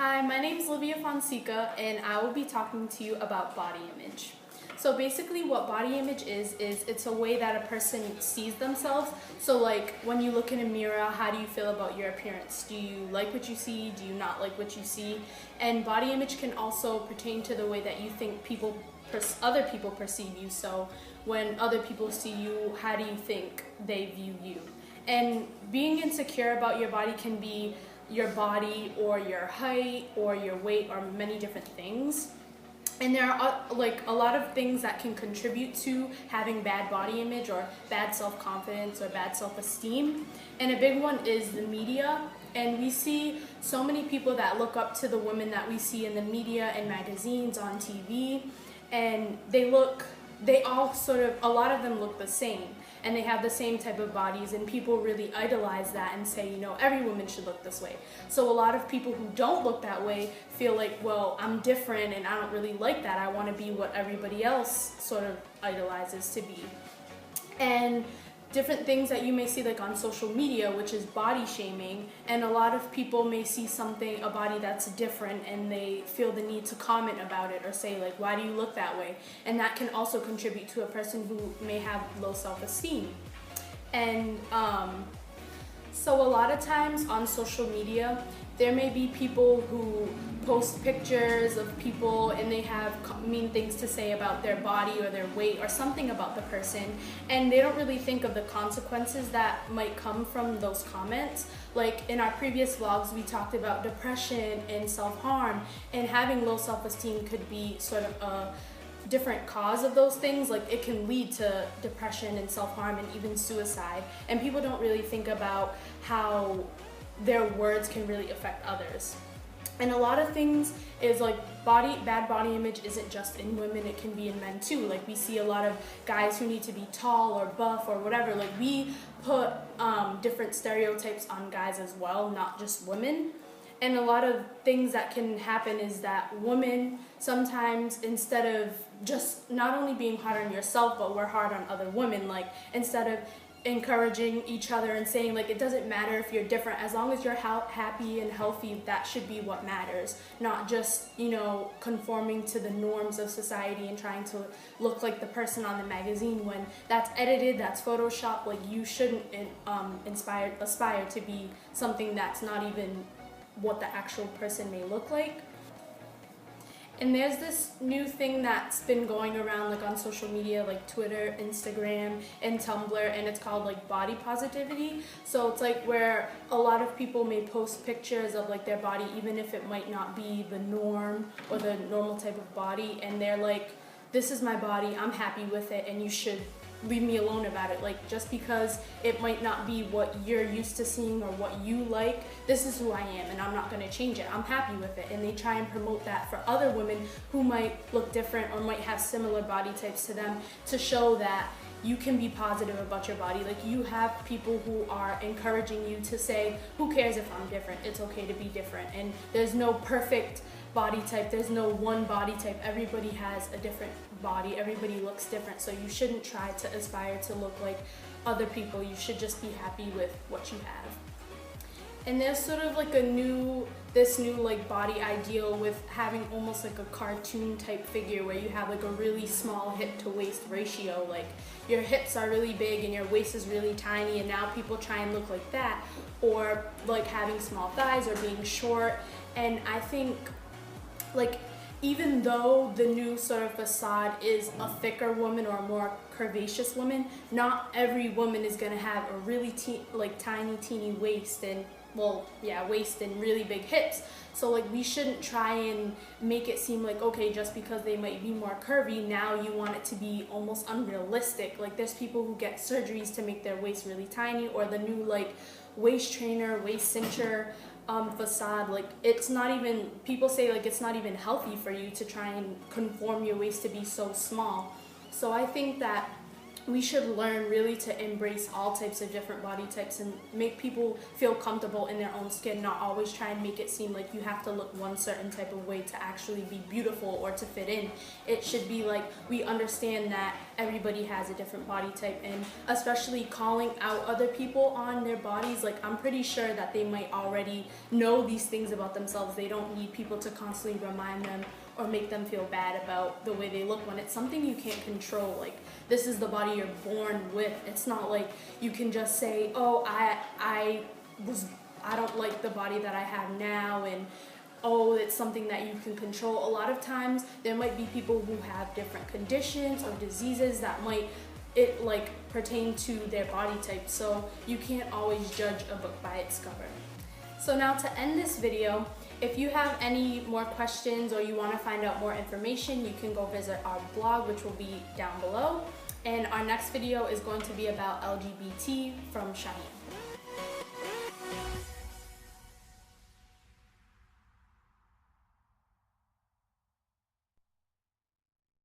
Hi, my name is Livia Fonseca, and I will be talking to you about body image. So basically what body image is it's a way that a person sees themselves. So like when you look in a mirror, how do you feel about your appearance? Do you like what you see? Do you not like what you see? And body image can also pertain to the way that you think other people perceive you. So when other people see you, how do you think they view you? And being insecure about your body can be your body or your height or your weight or many different things. And there are like a lot of things that can contribute to having bad body image or bad self-confidence or bad self-esteem. And a big one is the media. And we see so many people that look up to the women that we see in the media and magazines, on TV, and a lot of them look the same, and they have the same type of bodies, and people really idolize that and say, every woman should look this way. So a lot of people who don't look that way feel like, well, I'm different and I don't really like that. I want to be what everybody else sort of idolizes to be. And different things that you may see like on social media, which is body shaming, and a lot of people may see a body that's different, and they feel the need to comment about it or say like, why do you look that way? And that can also contribute to a person who may have low self-esteem. And so a lot of times on social media, there may be people who post pictures of people and they have mean things to say about their body or their weight or something about the person, and they don't really think of the consequences that might come from those comments. Like in our previous vlogs, we talked about depression and self-harm, and having low self-esteem could be sort of a different cause of those things. Like it can lead to depression and self-harm and even suicide, and people don't really think about how their words can really affect others. And a lot of things is like bad body image isn't just in women, it can be in men too. Like we see a lot of guys who need to be tall or buff or whatever. Like we put different stereotypes on guys as well, not just women. And a lot of things that can happen is that women sometimes, instead of just not only being hard on yourself, but we're hard on other women. Like instead of encouraging each other and saying like, it doesn't matter if you're different, as long as you're happy and healthy, that should be what matters, not just conforming to the norms of society and trying to look like the person on the magazine when that's edited, that's photoshopped. Like you shouldn't aspire to be something that's not even what the actual person may look like. And there's this new thing that's been going around like on social media, like Twitter, Instagram, and Tumblr, and it's called like body positivity. So it's like where a lot of people may post pictures of like their body, even if it might not be the norm or the normal type of body, and they're like, this is my body, I'm happy with it, and you should leave me alone about it. Like just because it might not be what you're used to seeing or what you like, this is who I am and I'm not going to change it. I'm happy with it. And they try and promote that for other women who might look different or might have similar body types to them, to show that you can be positive about your body. Like you have people who are encouraging you to say, who cares if I'm different? It's okay to be different. And there's no perfect body type, there's no one body type. Everybody has a different body, everybody looks different, so you shouldn't try to aspire to look like other people. You should just be happy with what you have. And there's sort of like this new like body ideal with having almost like a cartoon type figure where you have like a really small hip to waist ratio. Like your hips are really big and your waist is really tiny, and now people try and look like that, or like having small thighs or being short. And I think like even though the new sort of facade is a thicker woman or a more curvaceous woman, not every woman is going to have a really tiny teeny waist and waist and really big hips. So like we shouldn't try and make it seem like, okay, just because they might be more curvy, now you want it to be almost unrealistic. Like there's people who get surgeries to make their waist really tiny, or the new like waist trainer, waist cincher facade. Like it's not even, people say like it's not even healthy for you to try and conform your waist to be so small. So I think that we should learn really to embrace all types of different body types and make people feel comfortable in their own skin, not always try and make it seem like you have to look one certain type of way to actually be beautiful or to fit in. It should be like we understand that everybody has a different body type, and especially calling out other people on their bodies, like I'm pretty sure that they might already know these things about themselves. They don't need people to constantly remind them or make them feel bad about the way they look when it's something you can't control. Like, this is the body you're born with. It's not like you can just say, oh, I don't like the body that I have now, and oh, it's something that you can control. A lot of times there might be people who have different conditions or diseases that might pertain to their body type, so you can't always judge a book by its cover. So now, to end this video, if you have any more questions or you want to find out more information, you can go visit our blog, which will be down below. And our next video is going to be about LGBT from Cheyenne.